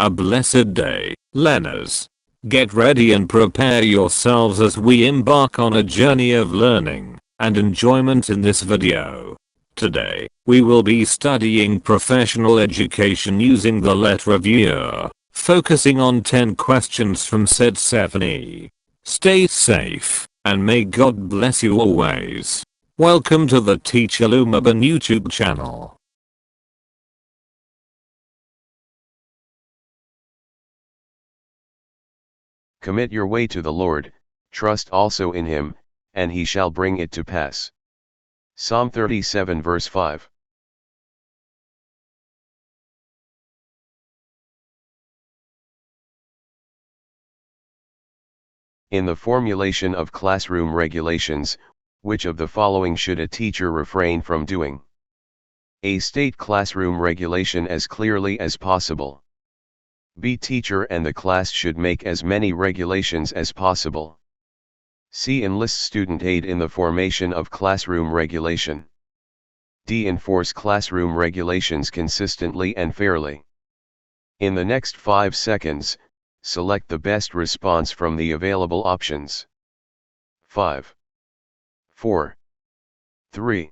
A blessed day, learners. Get ready and prepare yourselves as we embark on a journey of learning and enjoyment in this video. Today, we will be studying professional education using the LET Reviewer, focusing on 10 questions from Set 7e. Stay safe, and may God bless you always. Welcome to the Teacher Lumaban YouTube channel. Commit your way to the Lord, trust also in him, and he shall bring it to pass. Psalm 37 verse 5. In the formulation of classroom regulations, which of the following should a teacher refrain from doing? A. State classroom regulation as clearly as possible. B. Teacher and the class should make as many regulations as possible. C. Enlist student aid in the formation of classroom regulation. D. Enforce classroom regulations consistently and fairly. In the next 5 seconds, select the best response from the available options. 5, 4, 3,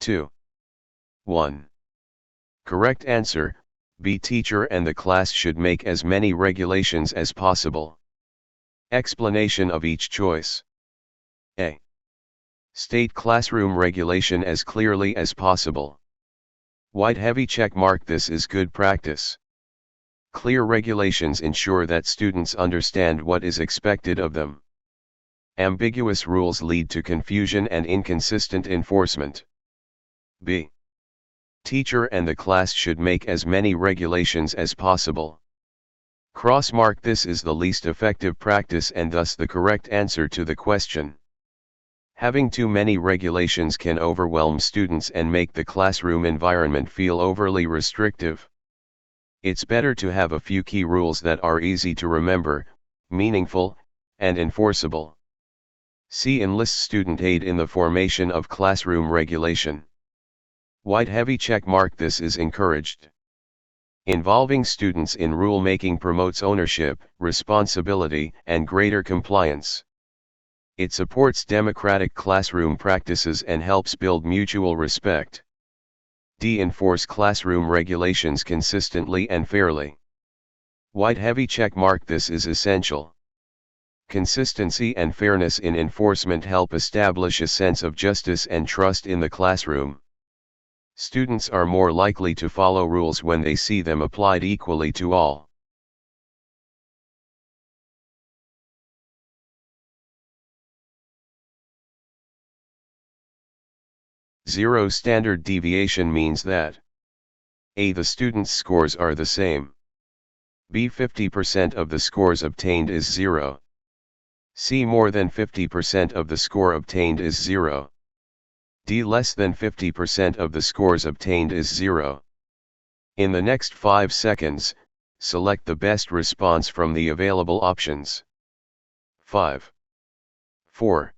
2, 1. Correct answer, B. Teacher and the class should make as many regulations as possible. Explanation of each choice. A. State classroom regulation as clearly as possible. White heavy check mark. This is good practice. Clear regulations ensure that students understand what is expected of them. Ambiguous rules lead to confusion and inconsistent enforcement. B. Teacher and the class should make as many regulations as possible. Cross mark. This is the least effective practice and thus the correct answer to the question. Having too many regulations can overwhelm students and make the classroom environment feel overly restrictive. It's better to have a few key rules that are easy to remember, meaningful, and enforceable. C. Enlist student aid in the formation of classroom regulation. White heavy check mark. This is encouraged. Involving students in rule-making promotes ownership, responsibility, and greater compliance. It supports democratic classroom practices and helps build mutual respect. D. Enforce classroom regulations consistently and fairly. White heavy check mark. This is essential. Consistency and fairness in enforcement help establish a sense of justice and trust in the classroom. Students are more likely to follow rules when they see them applied equally to all. Zero standard deviation means that A. The students' scores are the same. B. 50% of the scores obtained is 0. C. More than 50% of the score obtained is 0. D. Less than 50% of the scores obtained is 0. In the next 5 seconds, select the best response from the available options. 5, 4,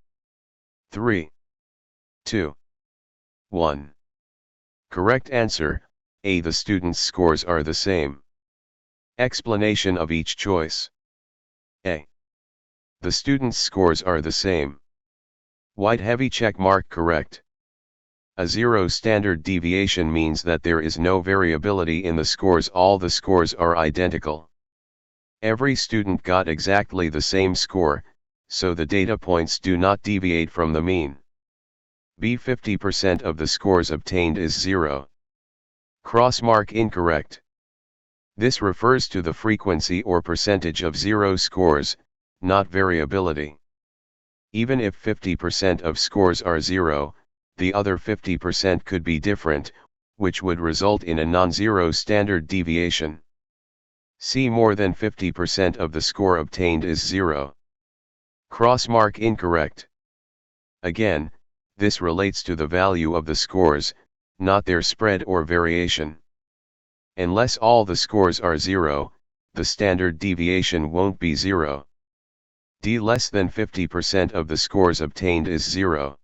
3, 2, 1. Correct answer, A. The students' scores are the same. Explanation of each choice. A. The students' scores are the same. White heavy check mark. Correct. A zero standard deviation means that there is no variability in the scores. All the scores are identical. Every student got exactly the same score, so the data points do not deviate from the mean. B. 50% of the scores obtained is 0. Cross mark. Incorrect. This refers to the frequency or percentage of 0 scores, not variability. Even if 50% of scores are 0, the other 50% could be different, which would result in a non-zero standard deviation. C. More than 50% of the score obtained is 0. Cross mark. Incorrect. Again, this relates to the value of the scores, not their spread or variation. Unless all the scores are 0, the standard deviation won't be 0. D. Less than 50% of the scores obtained is 0.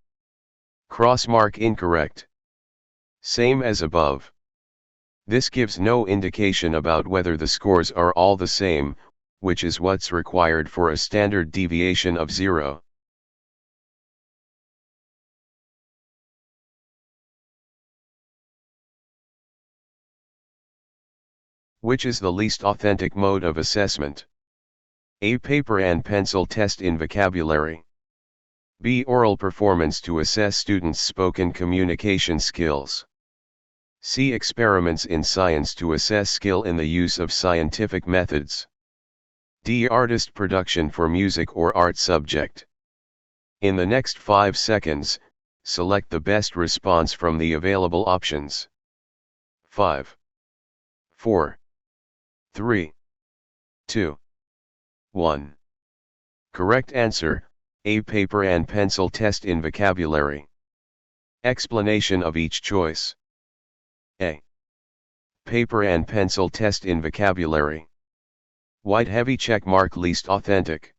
Cross mark. Incorrect. Same as above. This gives no indication about whether the scores are all the same, which is what's required for a standard deviation of 0. Which is the least authentic mode of assessment? A. Paper and pencil test in vocabulary. B. Oral performance to assess students' spoken communication skills. C. Experiments in science to assess skill in the use of scientific methods. D. Artist production for music or art subject. In the next 5 seconds, select the best response from the available options. 5, 4, 3, 2, 1. Correct answer, A. Paper and pencil test in vocabulary. Explanation of each choice. A. Paper and pencil test in vocabulary. White heavy check mark, least authentic.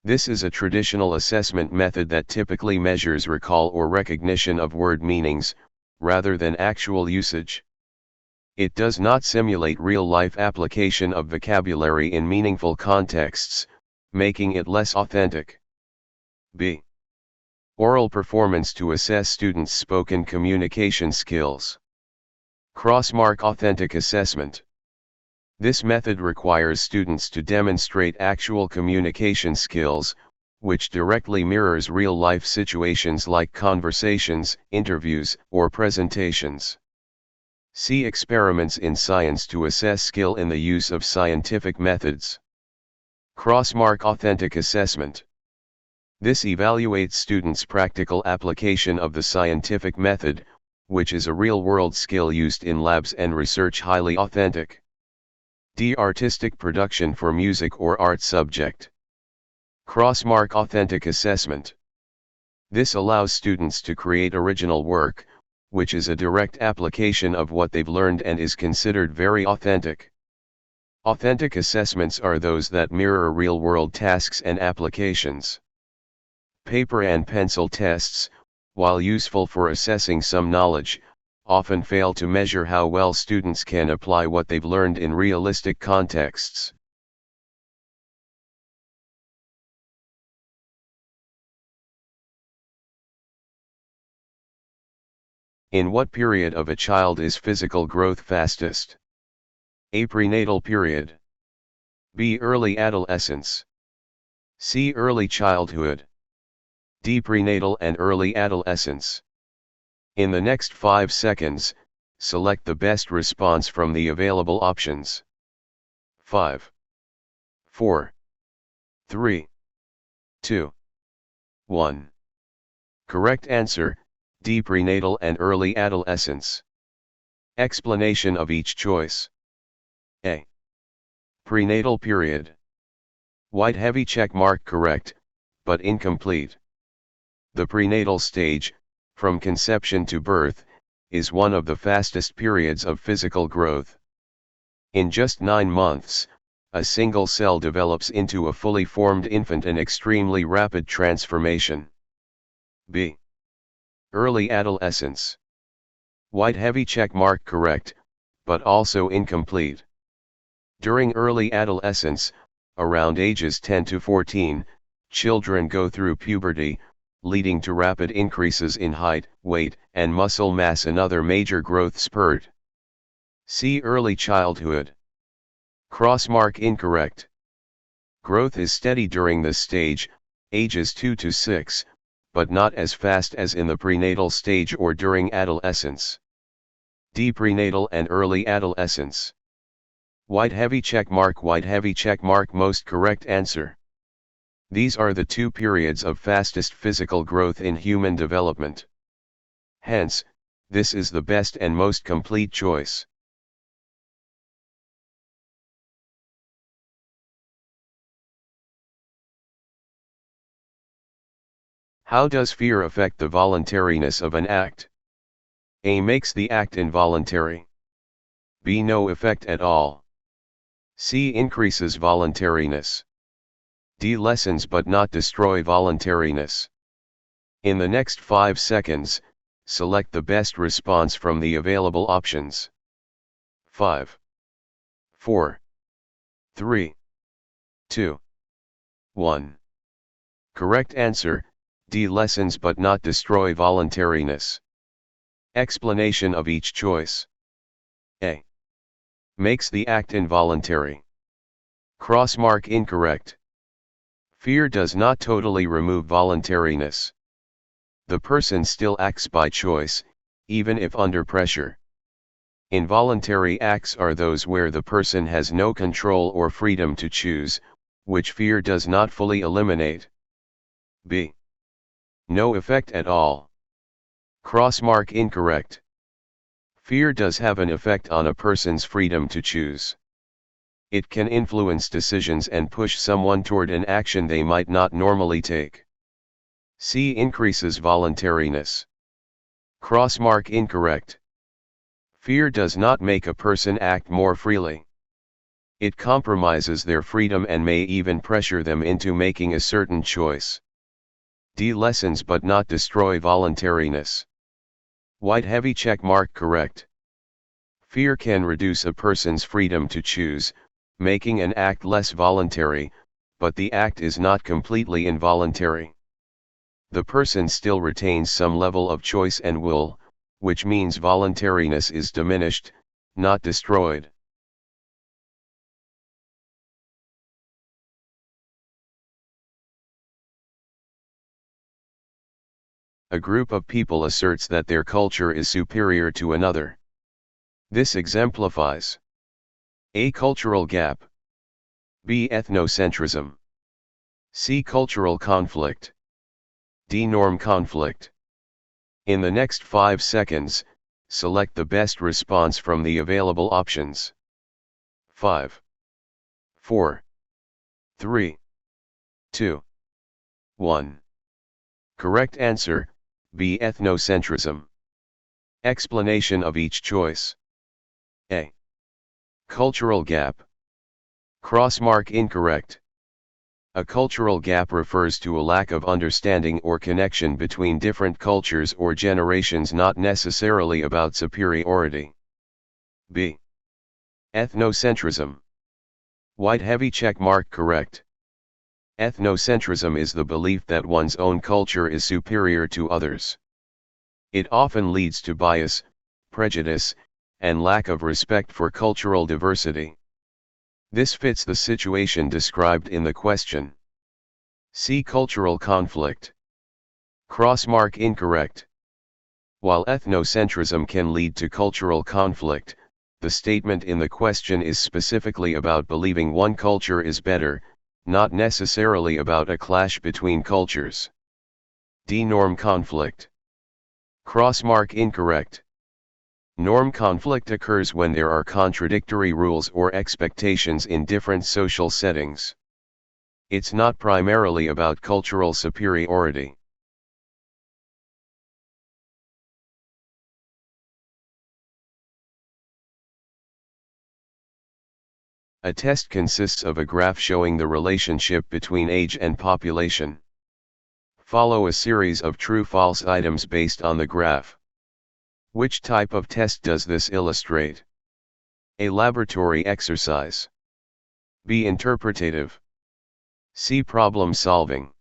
This is a traditional assessment method that typically measures recall or recognition of word meanings, rather than actual usage. It does not simulate real-life application of vocabulary in meaningful contexts, making it less authentic. B. Oral performance to assess students' spoken communication skills. Crossmark authentic assessment. This method requires students to demonstrate actual communication skills, which directly mirrors real-life situations like conversations, interviews, or presentations. See experiments in science to assess skill in the use of scientific methods. Crossmark authentic assessment. This evaluates students' practical application of the scientific method, which is a real-world skill used in labs and research, highly authentic. D. Artistic production for music or art subject. Crossmark authentic assessment. This allows students to create original work, which is a direct application of what they've learned and is considered very authentic. Authentic assessments are those that mirror real-world tasks and applications. Paper and pencil tests, while useful for assessing some knowledge, often fail to measure how well students can apply what they've learned in realistic contexts. In what period of a child is physical growth fastest? A. Prenatal period. B. Early adolescence. C. Early childhood. D. Prenatal and early adolescence. In the next 5 seconds, select the best response from the available options. 5, 4, 3, 2, 1. Correct answer, D. Prenatal and early adolescence. Explanation of each choice. A. Prenatal period. White heavy check mark, correct, but incomplete. The prenatal stage, from conception to birth, is one of the fastest periods of physical growth. In just 9 months, a single cell develops into a fully formed infant, an extremely rapid transformation. B. Early adolescence. White heavy check mark, correct, but also incomplete. During early adolescence, around ages 10 to 14, children go through puberty, leading to rapid increases in height, weight, and muscle mass, another major growth spurt. See early childhood. Crossmark incorrect. Growth is steady during this stage, ages 2 to 6, but not as fast as in the prenatal stage or during adolescence. D. Prenatal and early adolescence. White heavy check mark, most correct answer. These are the 2 periods of fastest physical growth in human development. Hence, this is the best and most complete choice. How does fear affect the voluntariness of an act? A. Makes the act involuntary. B. No effect at all. C. Increases voluntariness. D. Lessens but not destroy voluntariness. In the next 5 seconds, select the best response from the available options. 5, 4, 3, 2, 1. Correct answer, D. Lessens but not destroy voluntariness. Explanation of each choice. A. Makes the act involuntary. Crossmark incorrect. Fear does not totally remove voluntariness. The person still acts by choice, even if under pressure. Involuntary acts are those where the person has no control or freedom to choose, which fear does not fully eliminate. B. No effect at all. Crossmark incorrect. Fear does have an effect on a person's freedom to choose. It can influence decisions and push someone toward an action they might not normally take. C. Increases voluntariness. Crossmark incorrect. Fear does not make a person act more freely. It compromises their freedom and may even pressure them into making a certain choice. D. Lessens but not destroy voluntariness. White heavy check mark correct. Fear can reduce a person's freedom to choose, making an act less voluntary, but the act is not completely involuntary. The person still retains some level of choice and will, which means voluntariness is diminished, not destroyed. A group of people asserts that their culture is superior to another. This exemplifies A. Cultural gap. B. Ethnocentrism. C. Cultural conflict. D. Norm conflict. In the next 5 seconds, select the best response from the available options. 5, 4, 3, 2, 1. Correct answer, B. Ethnocentrism. Explanation of each choice. A. Cultural gap. Crossmark incorrect. A cultural gap refers to a lack of understanding or connection between different cultures or generations, not necessarily about superiority. B. Ethnocentrism. White heavy check mark correct. Ethnocentrism is the belief that one's own culture is superior to others. It often leads to bias, prejudice, and lack of respect for cultural diversity. This fits the situation described in the question. See cultural conflict. Crossmark incorrect. While ethnocentrism can lead to cultural conflict, the statement in the question is specifically about believing one culture is better, not necessarily about a clash between cultures. D. Norm conflict. Crossmark incorrect. Norm conflict occurs when there are contradictory rules or expectations in different social settings. It's not primarily about cultural superiority. A test consists of a graph showing the relationship between age and population. Follow a series of true-false items based on the graph. Which type of test does this illustrate? A. Laboratory exercise. B. Interpretative. C. Problem solving.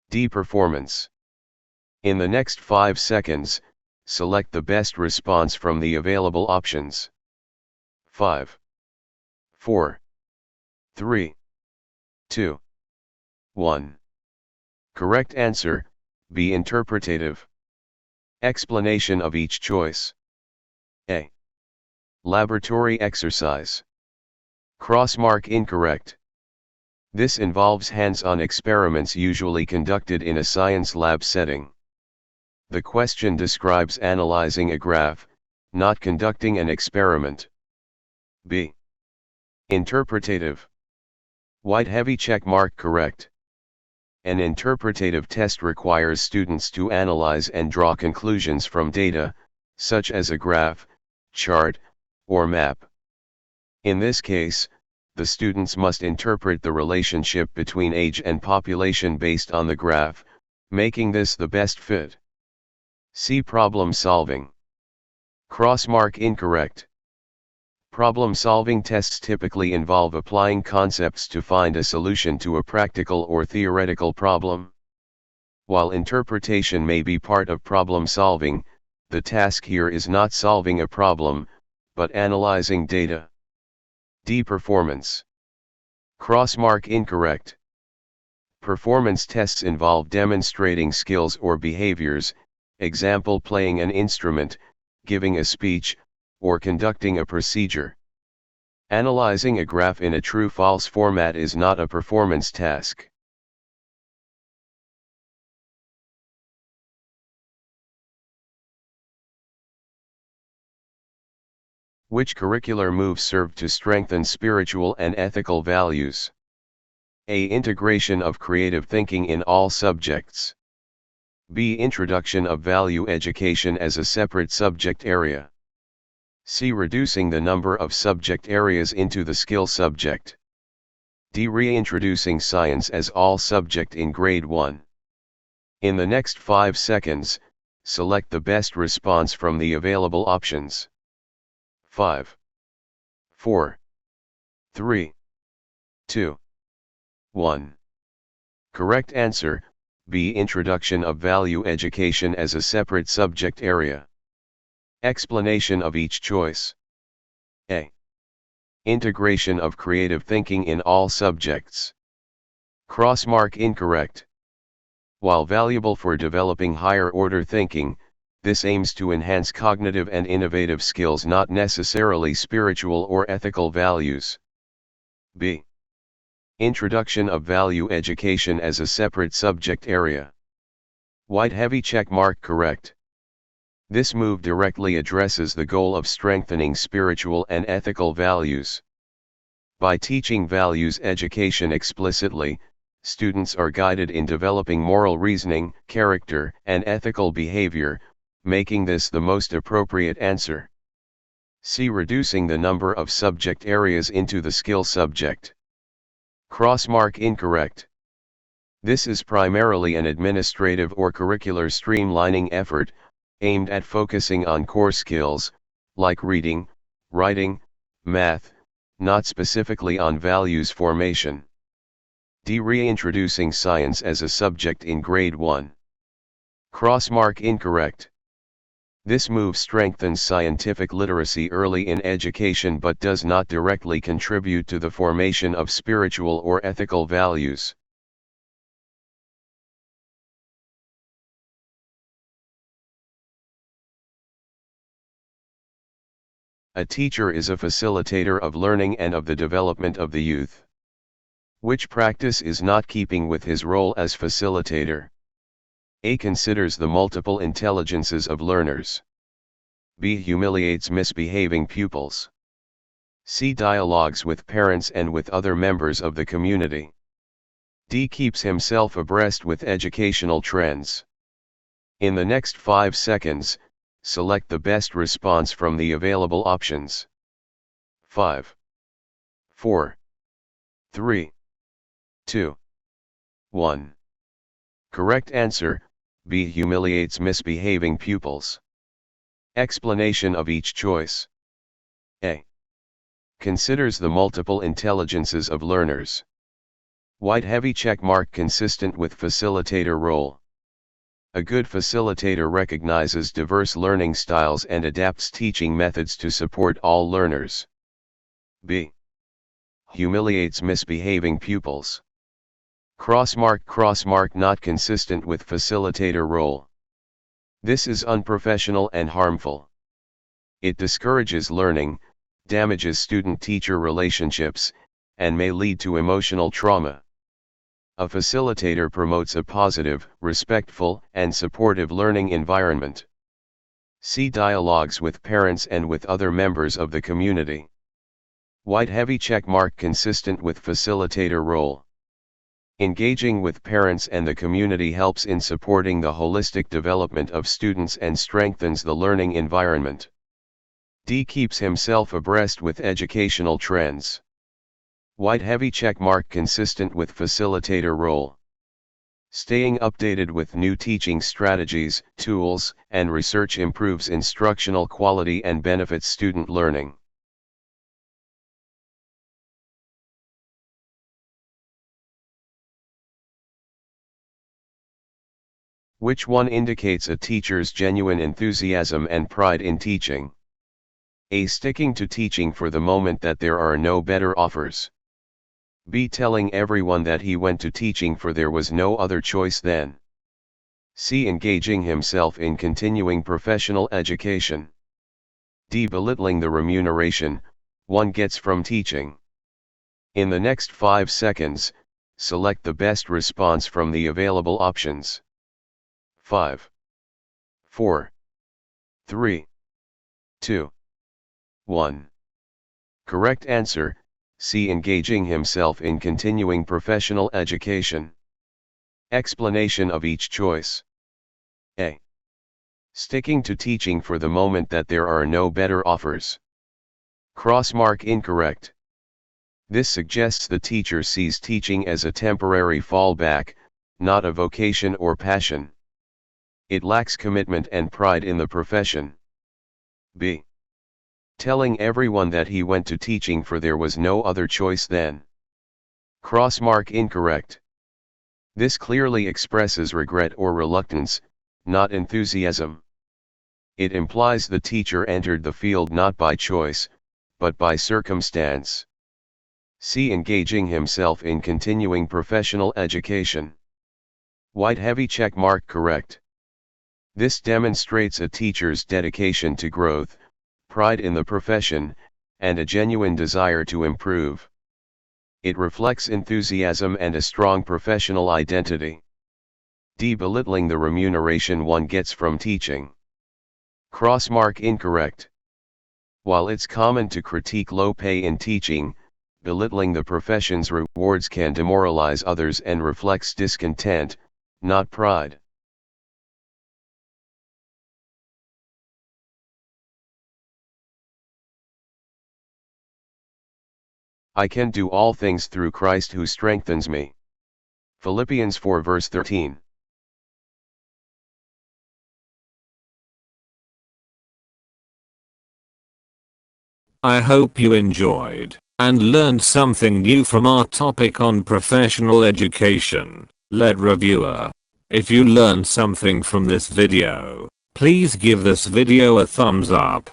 D. Performance. In the next 5 seconds, select the best response from the available options. 5, 4, 3, 2, 1. Correct answer, B. Interpretative. Explanation of each choice. A. Laboratory exercise. Crossmark incorrect. This involves hands-on experiments usually conducted in a science lab setting. The question describes analyzing a graph, not conducting an experiment. B. Interpretative. White heavy check mark correct. An interpretative test requires students to analyze and draw conclusions from data, such as a graph, chart, or map. In this case, the students must interpret the relationship between age and population based on the graph, making this the best fit. See problem solving. Crossmark incorrect. Problem-solving tests typically involve applying concepts to find a solution to a practical or theoretical problem. While interpretation may be part of problem-solving, the task here is not solving a problem, but analyzing data. D. Performance. Crossmark incorrect. Performance tests involve demonstrating skills or behaviors, example playing an instrument, giving a speech, or conducting a procedure. Analyzing a graph in a true-false format is not a performance task. Which curricular moves serve to strengthen spiritual and ethical values? A. Integration of creative thinking in all subjects. B. Introduction of value education as a separate subject area. C. Reducing the number of subject areas into the skill subject. D. Reintroducing science as all subject in grade 1. In the next 5 seconds, select the best response from the available options. 5, 4, 3, 2, 1. Correct answer, B. Introduction of value education as a separate subject area. Explanation of each choice. A. Integration of creative thinking in all subjects. Crossmark incorrect. While valuable for developing higher-order thinking, this aims to enhance cognitive and innovative skills, not necessarily spiritual or ethical values. B. Introduction of value education as a separate subject area. White heavy check mark correct. This move directly addresses the goal of strengthening spiritual and ethical values. By teaching values education explicitly, students are guided in developing moral reasoning, character, and ethical behavior, making this the most appropriate answer. C. Reducing the number of subject areas into the skill subject. Crossmark incorrect. This is primarily an administrative or curricular streamlining effort, aimed at focusing on core skills, like reading, writing, math, not specifically on values formation. D. Reintroducing science as a subject in grade 1. Crossmark incorrect. This move strengthens scientific literacy early in education but does not directly contribute to the formation of spiritual or ethical values. A teacher is a facilitator of learning and of the development of the youth. Which practice is not keeping with his role as facilitator? A. Considers the multiple intelligences of learners. B. Humiliates misbehaving pupils. C. Dialogues with parents and with other members of the community. D. Keeps himself abreast with educational trends. In the next 5 seconds, select the best response from the available options. 5, 4, 3, 2, 1. Correct answer, B. Humiliates misbehaving pupils. Explanation of each choice. A. Considers the multiple intelligences of learners. White heavy check mark consistent with facilitator role. A good facilitator recognizes diverse learning styles and adapts teaching methods to support all learners. B. Humiliates misbehaving pupils. Crossmark not consistent with facilitator role. This is unprofessional and harmful. It discourages learning, damages student-teacher relationships, and may lead to emotional trauma. A facilitator promotes a positive, respectful, and supportive learning environment. See dialogues with parents and with other members of the community. White heavy check mark consistent with facilitator role. Engaging with parents and the community helps in supporting the holistic development of students and strengthens the learning environment. D. Keeps himself abreast with educational trends. White heavy check mark consistent with facilitator role. Staying updated with new teaching strategies, tools, and research improves instructional quality and benefits student learning. Which one indicates a teacher's genuine enthusiasm and pride in teaching? A. Sticking to teaching for the moment that there are no better offers. B. Telling everyone that he went to teaching for there was no other choice then. C. Engaging himself in continuing professional education. D. Belittling the remuneration one gets from teaching. In the next 5 seconds, select the best response from the available options. 5, 4, 3, 2, 1. Correct answer, C. Engaging himself in continuing professional education. Explanation of each choice. A. Sticking to teaching for the moment that there are no better offers. Crossmark incorrect. This suggests the teacher sees teaching as a temporary fallback, not a vocation or passion. It lacks commitment and pride in the profession. B. Telling everyone that he went to teaching for there was no other choice then. Crossmark incorrect. This clearly expresses regret or reluctance, not enthusiasm. It implies the teacher entered the field not by choice, but by circumstance. C. Engaging himself in continuing professional education. White heavy check mark correct. This demonstrates a teacher's dedication to growth, pride in the profession, and a genuine desire to improve. It reflects enthusiasm and a strong professional identity. D. Belittling the remuneration one gets from teaching. Crossmark incorrect. While it's common to critique low pay in teaching, belittling the profession's rewards can demoralize others and reflects discontent, not pride. I can do all things through Christ who strengthens me. Philippians 4 verse 13. I hope you enjoyed and learned something new from our topic on professional education. Lead reviewer. If you learned something from this video, please give this video a thumbs up.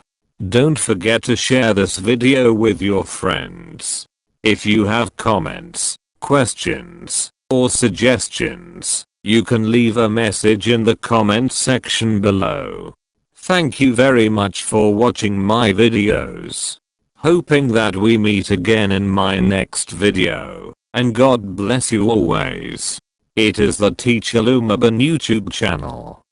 Don't forget to share this video with your friends. If you have comments, questions, or suggestions, you can leave a message in the comment section below. Thank you very much for watching my videos. Hoping that we meet again in my next video, and God bless you always. It is the Teacher Lumabon YouTube channel.